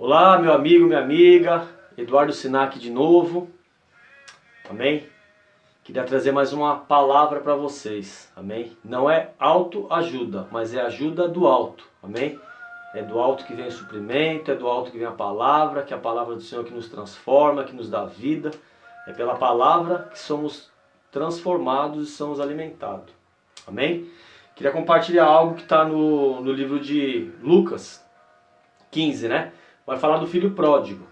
Olá, meu amigo, minha amiga, Eduardo Sinac de novo, amém? Queria trazer mais uma palavra para vocês, amém? Não é autoajuda, mas é ajuda do alto, amém? É do alto que vem o suprimento, é do alto que vem a palavra, que é a palavra do Senhor que nos transforma, que nos dá vida. É pela palavra que somos transformados e somos alimentados, amém? Queria compartilhar algo que está no livro de Lucas 15, né? Vai falar do filho pródigo,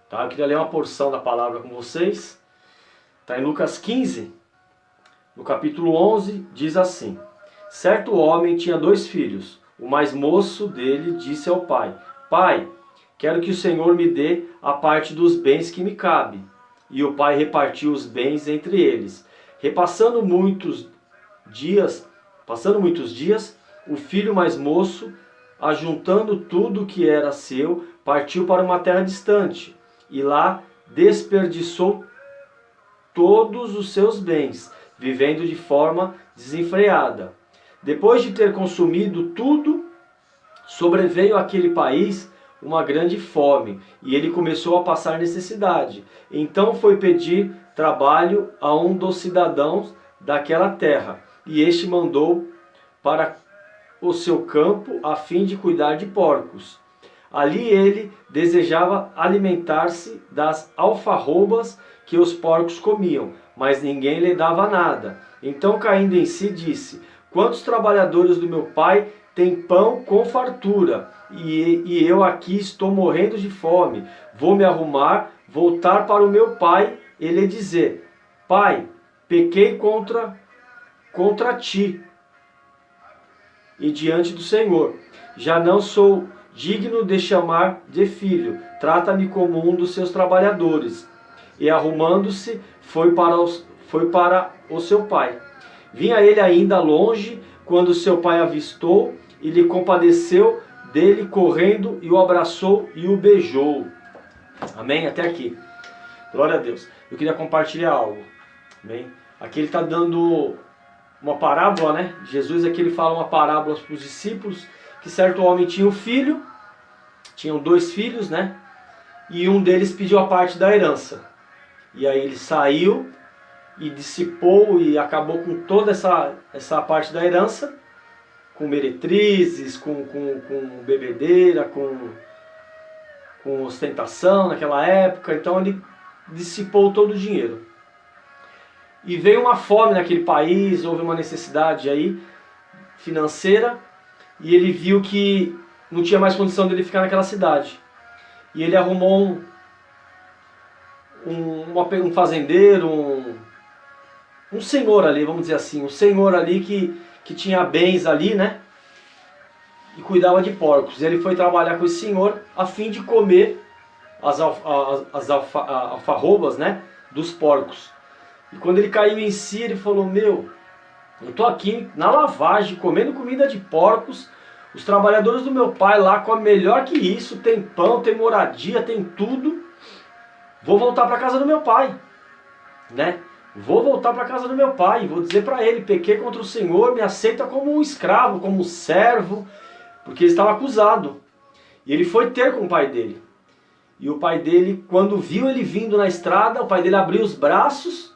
tá? Eu queria ler uma porção da palavra com vocês. Está em Lucas 15, no capítulo 11, diz assim: Certo homem tinha 2 filhos. O mais moço dele disse ao pai: Pai, quero que o Senhor me dê a parte dos bens que me cabe. E o pai repartiu os bens entre eles. Passando muitos dias, o filho mais moço, ajuntando tudo que era seu, partiu para uma terra distante e lá desperdiçou todos os seus bens, vivendo de forma desenfreada. Depois de ter consumido tudo, sobreveio àquele país uma grande fome e ele começou a passar necessidade. Então foi pedir trabalho a um dos cidadãos daquela terra, e este mandou para o seu campo a fim de cuidar de porcos. Ali ele desejava alimentar-se das alfarrobas que os porcos comiam, mas ninguém lhe dava nada. Então, caindo em si, disse: Quantos trabalhadores do meu pai têm pão com fartura, e eu aqui estou morrendo de fome. Vou me arrumar, voltar para o meu pai e lhe dizer: Pai, pequei contra ti e diante do Senhor. Já não sou digno de chamar de filho. Trata-me como um dos seus trabalhadores. E arrumando-se, foi para o seu pai. Vinha ele ainda longe, quando seu pai avistou, e lhe compadeceu dele, correndo, e o abraçou e o beijou. Amém? Até aqui. Glória a Deus. Eu queria compartilhar algo. Amém? Aqui ele está dando uma parábola, né? Jesus aqui ele fala uma parábola para os discípulos, que certo homem tinha um filho, tinham 2 filhos, né? E um deles pediu a parte da herança. E aí ele saiu e dissipou e acabou com toda essa parte da herança, com meretrizes, com bebedeira, com ostentação naquela época. Então ele dissipou todo o dinheiro. E veio uma fome naquele país, houve uma necessidade aí financeira, e ele viu que não tinha mais condição dele ficar naquela cidade. E ele arrumou um fazendeiro, um senhor ali, vamos dizer assim, um senhor ali que tinha bens ali, né? E cuidava de porcos. E ele foi trabalhar com esse senhor a fim de comer as alfarrobas, né? Dos porcos. E quando ele caiu em si, ele falou: Meu, eu tô aqui na lavagem, comendo comida de porcos. Os trabalhadores do meu pai lá comem melhor que isso. Tem pão, tem moradia, tem tudo. Vou voltar para casa do meu pai, né? Vou voltar para casa do meu pai. Vou dizer para ele: pequei contra o Senhor, me aceita como um escravo, como um servo. Porque ele estava acusado. E ele foi ter com o pai dele. E o pai dele, quando viu ele vindo na estrada, o pai dele abriu os braços,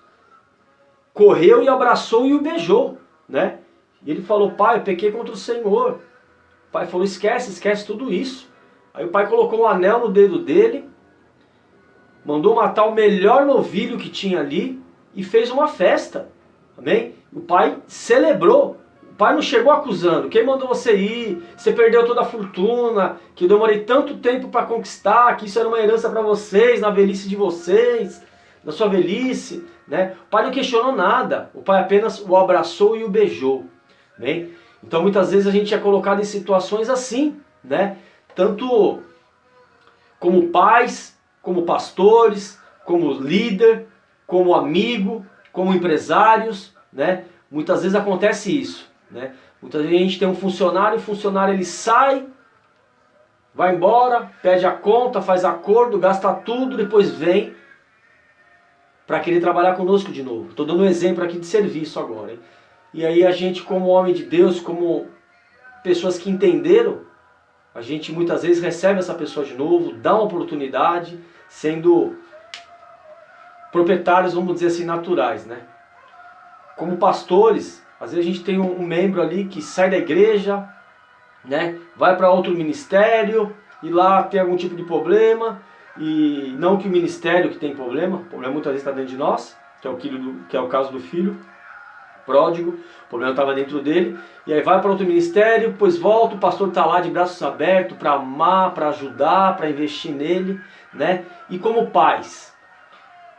correu e abraçou e o beijou, né? E ele falou: Pai, eu pequei contra o Senhor. O pai falou: esquece tudo isso. Aí o pai colocou um anel no dedo dele, mandou matar o melhor novilho que tinha ali e fez uma festa. Amém? O pai celebrou. O pai não chegou acusando: quem mandou você ir? Você perdeu toda a fortuna, que eu demorei tanto tempo para conquistar, que isso era uma herança para vocês, na velhice de vocês, na sua velhice, né? O pai não questionou nada, o pai apenas o abraçou e o beijou. Bem? Então muitas vezes a gente é colocado em situações assim, né? Tanto como pais, como pastores, como líder, como amigo, como empresários, né? Muitas vezes acontece isso, né? Muitas vezes a gente tem um funcionário, o funcionário ele sai, vai embora, pede a conta, faz acordo, gasta tudo, depois vem para querer trabalhar conosco de novo. Estou dando um exemplo aqui de serviço agora, hein? E aí a gente, como homem de Deus, como pessoas que entenderam, a gente muitas vezes recebe essa pessoa de novo, dá uma oportunidade, sendo proprietários, vamos dizer assim, naturais, né? Como pastores, às vezes a gente tem um membro ali que sai da igreja, né? Vai para outro ministério e lá tem algum tipo de problema, e não que o ministério que tem problema, o problema muitas vezes está dentro de nós, que é o caso do filho pródigo, o problema estava dentro dele, e aí vai para outro ministério, depois volta, o pastor está lá de braços abertos para amar, para ajudar, para investir nele, né? E como pais,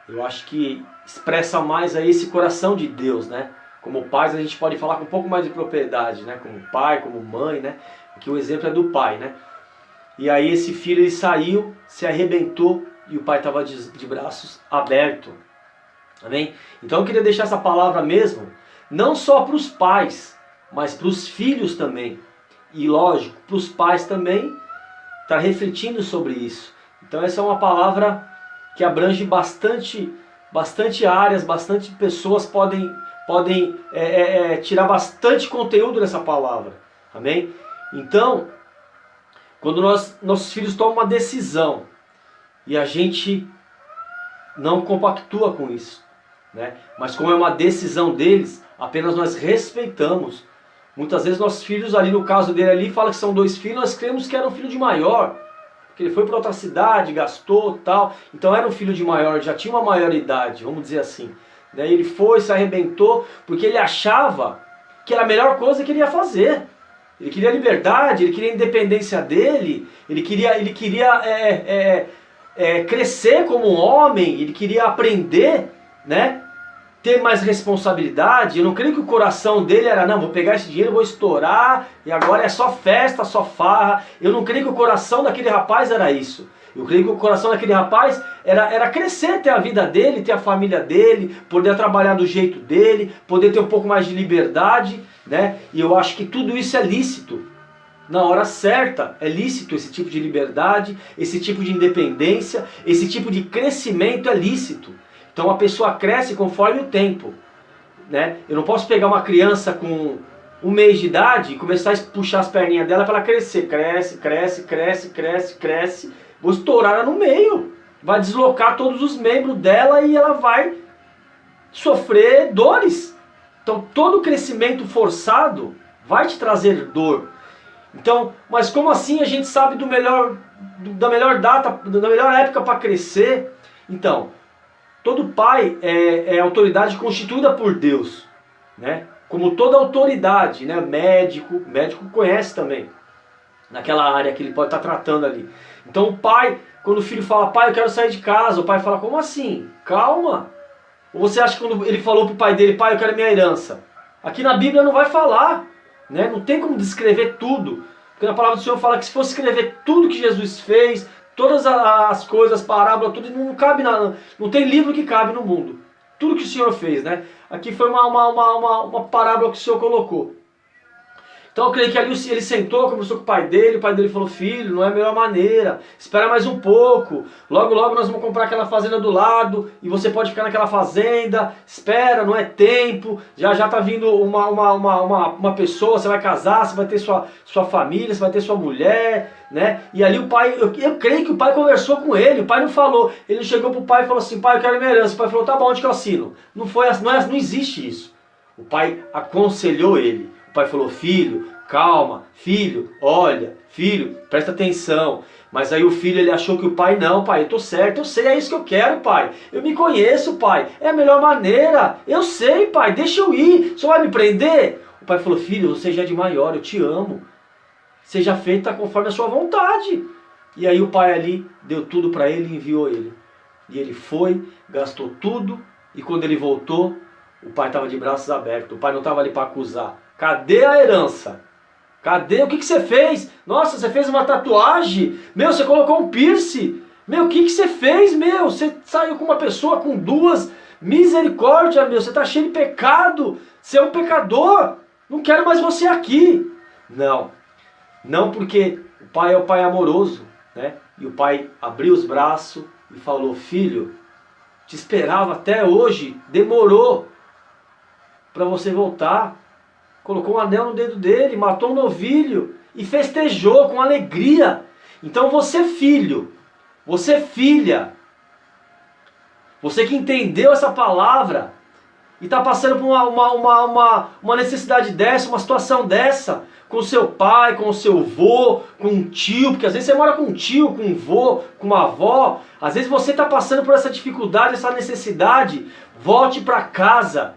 eu acho que expressa mais aí esse coração de Deus, né? Como pais a gente pode falar com um pouco mais de propriedade, né? Como pai, como mãe, né? Aqui o exemplo é do pai, né? E aí esse filho ele saiu, se arrebentou e o pai estava de braços abertos. Amém? Então eu queria deixar essa palavra mesmo, não só para os pais, mas para os filhos também. E lógico, para os pais também, tá refletindo sobre isso. Então essa é uma palavra que abrange bastante áreas, bastante pessoas podem tirar bastante conteúdo dessa palavra. Amém? Então, quando nossos filhos tomam uma decisão e a gente não compactua com isso, né? Mas como é uma decisão deles, apenas nós respeitamos. Muitas vezes nossos filhos, ali no caso dele ali, fala que são 2 filhos, nós cremos que era um filho de maior, porque ele foi para outra cidade, gastou tal, então era um filho de maior, já tinha uma maioridade, vamos dizer assim. Né? Ele foi, se arrebentou, porque ele achava que era a melhor coisa que ele ia fazer. Ele queria liberdade, ele queria a independência dele, ele queria crescer como um homem, ele queria aprender, né? Ter mais responsabilidade. Eu não creio que o coração dele era, não, vou pegar esse dinheiro, vou estourar, e agora é só festa, só farra. Eu não creio que o coração daquele rapaz era isso. Eu creio que o coração daquele rapaz era crescer, ter a vida dele, ter a família dele, poder trabalhar do jeito dele, poder ter um pouco mais de liberdade, né? E eu acho que tudo isso é lícito. Na hora certa, é lícito esse tipo de liberdade, esse tipo de independência, esse tipo de crescimento é lícito. Então a pessoa cresce conforme o tempo, né? Eu não posso pegar uma criança com 1 mês de idade e começar a puxar as perninhas dela para ela crescer. Cresce. Vou estourar ela no meio. Vai deslocar todos os membros dela e ela vai sofrer dores. Então todo crescimento forçado vai te trazer dor. Então, mas como assim a gente sabe da melhor data, da melhor época para crescer? Então, todo pai é autoridade constituída por Deus, né? Como toda autoridade, né? Médico conhece também, naquela área que ele pode estar tratando ali. Então o pai, quando o filho fala, pai, eu quero sair de casa, o pai fala, como assim? Calma. Ou você acha que quando ele falou pro pai dele, pai, eu quero minha herança? Aqui na Bíblia não vai falar, né? Não tem como descrever tudo. Porque na palavra do Senhor fala que se fosse escrever tudo que Jesus fez, todas as coisas, parábolas, tudo, não cabe nada. Não tem livro que cabe no mundo. Tudo que o Senhor fez, né? Aqui foi uma parábola que o Senhor colocou. Então eu creio que ali ele sentou, conversou com o pai dele falou, filho, não é a melhor maneira, espera mais um pouco, logo nós vamos comprar aquela fazenda do lado, e você pode ficar naquela fazenda, espera, não é tempo, já tá vindo uma pessoa, você vai casar, você vai ter sua família, você vai ter sua mulher, né? E ali o pai, eu creio que o pai conversou com ele, o pai não falou, ele chegou pro pai e falou assim, pai, eu quero minha herança, o pai falou, tá bom, onde que eu assino? Não existe isso. O pai aconselhou ele. O pai falou, filho, calma, filho, olha, filho, presta atenção. Mas aí o filho ele achou que o pai, não, pai, eu tô certo, eu sei, é isso que eu quero, pai. Eu me conheço, pai, é a melhor maneira. Eu sei, pai, deixa eu ir, o senhor vai me prender? O pai falou, filho, você já é de maior, eu te amo. Seja feita conforme a sua vontade. E aí o pai ali deu tudo para ele e enviou ele. E ele foi, gastou tudo, e quando ele voltou, o pai estava de braços abertos. O pai não estava ali para acusar. Cadê a herança? Cadê? O que você fez? Nossa, você fez uma tatuagem? Meu, você colocou um piercing? Meu, o que você fez, meu? Você saiu com uma pessoa com 2? Misericórdia, meu. Você está cheio de pecado. Você é um pecador. Não quero mais você aqui. Não. Não, porque o pai é o pai amoroso, né? E o pai abriu os braços e falou, filho, te esperava até hoje. Demorou para você voltar. Colocou um anel no dedo dele, matou um novilho e festejou com alegria. Então você filho, você filha, você que entendeu essa palavra e está passando por uma necessidade dessa, uma situação dessa, com o seu pai, com o seu avô, com um tio, porque às vezes você mora com um tio, com um avô, com uma avó, às vezes você está passando por essa dificuldade, essa necessidade, volte para casa,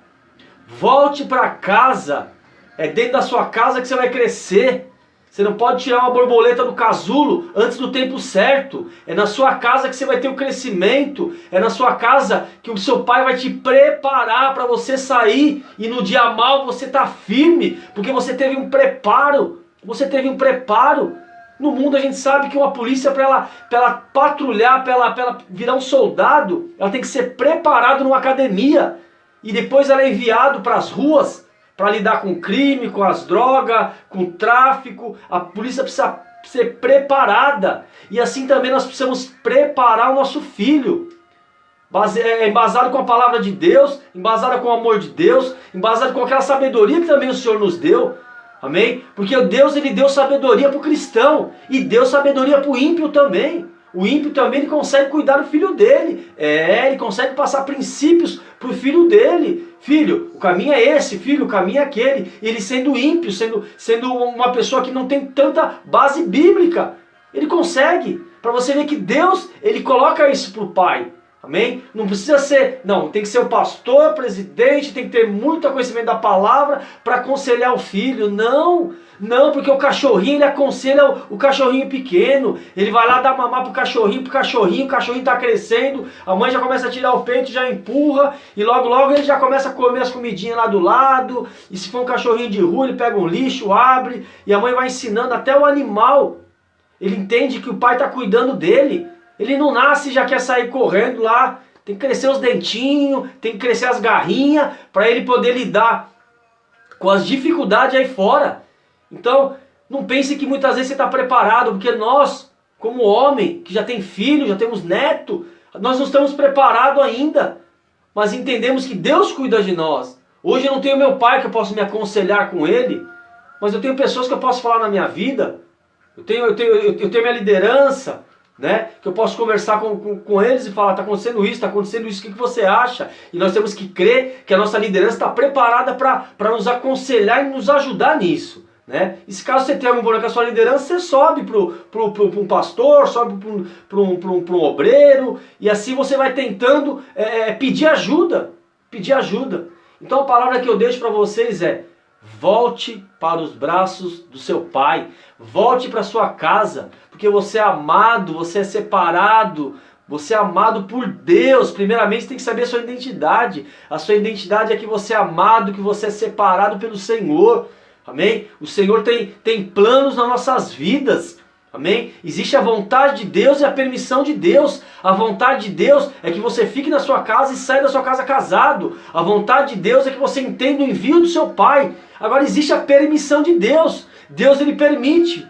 volte para casa, é dentro da sua casa que você vai crescer. Você não pode tirar uma borboleta do casulo antes do tempo certo. É na sua casa que você vai ter o crescimento. É na sua casa que o seu pai vai te preparar para você sair. E no dia mal você está firme, porque você teve um preparo. Você teve um preparo. No mundo a gente sabe que uma polícia, para ela patrulhar, para ela virar um soldado, ela tem que ser preparada numa academia. E depois ela é enviado para as ruas para lidar com o crime, com as drogas, com o tráfico. A polícia precisa ser preparada. E assim também nós precisamos preparar o nosso filho. Embasado com a palavra de Deus, embasado com o amor de Deus, embasado com aquela sabedoria que também o Senhor nos deu. Amém? Porque Deus, ele deu sabedoria para o cristão. E deu sabedoria para o ímpio também. O ímpio também, ele consegue cuidar do filho dele. Ele consegue passar princípios para o filho dele. Filho, o caminho é esse, filho, o caminho é aquele. Ele sendo ímpio, sendo uma pessoa que não tem tanta base bíblica, ele consegue. Para você ver que Deus, ele coloca isso para o pai. Amém? Não precisa ser, não, tem que ser o pastor, presidente, tem que ter muito conhecimento da palavra para aconselhar o filho. Não, porque o cachorrinho, ele aconselha o cachorrinho pequeno. Ele vai lá dar mamar pro cachorrinho, o cachorrinho tá crescendo, a mãe já começa a tirar o peito, já empurra, e logo ele já começa a comer as comidinhas lá do lado, e se for um cachorrinho de rua, ele pega um lixo, abre, e a mãe vai ensinando até o animal. Ele entende que o pai está cuidando dele. Ele não nasce e já quer sair correndo lá. Tem que crescer os dentinhos, tem que crescer as garrinhas, para ele poder lidar com as dificuldades aí fora. Então, não pense que muitas vezes você está preparado, porque nós, como homem, que já tem filho, já temos neto, nós não estamos preparados ainda. Mas entendemos que Deus cuida de nós. Hoje eu não tenho meu pai que eu posso me aconselhar com ele, mas eu tenho pessoas que eu posso falar na minha vida. Eu tenho minha liderança, né? Que eu posso conversar com eles e falar, está acontecendo isso, o que você acha? E nós temos que crer que a nossa liderança está preparada para nos aconselhar e nos ajudar nisso, né? E se caso você tem algum problema com a sua liderança, você sobe para um pastor, sobe para um obreiro, e assim você vai tentando pedir ajuda. Então a palavra que eu deixo para vocês é: volte para os braços do seu pai, volte para sua casa, porque você é amado, você é separado, você é amado por Deus. Primeiramente você tem que saber a sua identidade. A sua identidade é que você é amado, que você é separado pelo Senhor. Amém? O Senhor tem planos nas nossas vidas. Amém? Existe a vontade de Deus e a permissão de Deus. A vontade de Deus é que você fique na sua casa e saia da sua casa casado. A vontade de Deus é que você entenda o envio do seu pai. Agora existe a permissão de Deus. Deus, ele permite.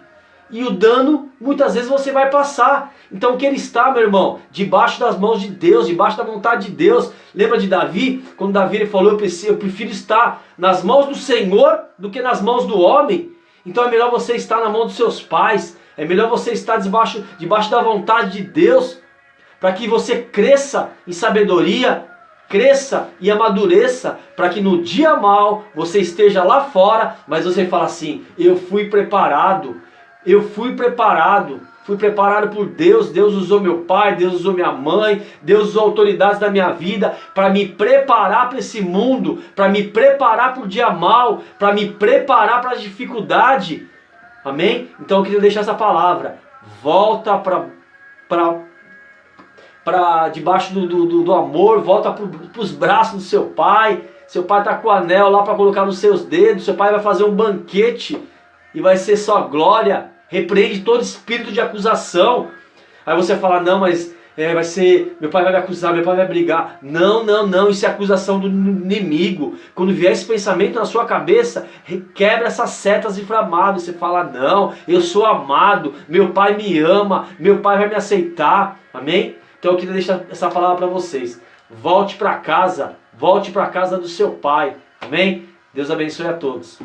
E o dano, muitas vezes você vai passar. Então que ele está, meu irmão, debaixo das mãos de Deus, debaixo da vontade de Deus. Lembra de Davi? Quando Davi ele falou, eu prefiro estar nas mãos do Senhor do que nas mãos do homem. Então é melhor você estar na mão dos seus pais. É melhor você estar debaixo da vontade de Deus, para que você cresça em sabedoria, cresça e amadureça, para que no dia mal você esteja lá fora, mas você fala assim: eu fui preparado por Deus. Deus usou meu pai, Deus usou minha mãe, Deus usou autoridades da minha vida para me preparar para esse mundo, para me preparar para o dia mal, para me preparar para a dificuldade. Amém? Então eu queria deixar essa palavra. Volta para debaixo do amor, volta para os braços do seu pai. Seu pai está com o anel lá para colocar nos seus dedos. Seu pai vai fazer um banquete e vai ser só glória. Repreende todo espírito de acusação. Aí você fala: não, mas vai ser, meu pai vai me acusar, meu pai vai brigar. Não, isso é acusação do inimigo. Quando vier esse pensamento na sua cabeça, quebra essas setas inflamadas. Você fala: não, eu sou amado, meu pai me ama, meu pai vai me aceitar. Amém? Então eu queria deixar essa palavra para vocês. Volte para casa do seu pai. Amém? Deus abençoe a todos.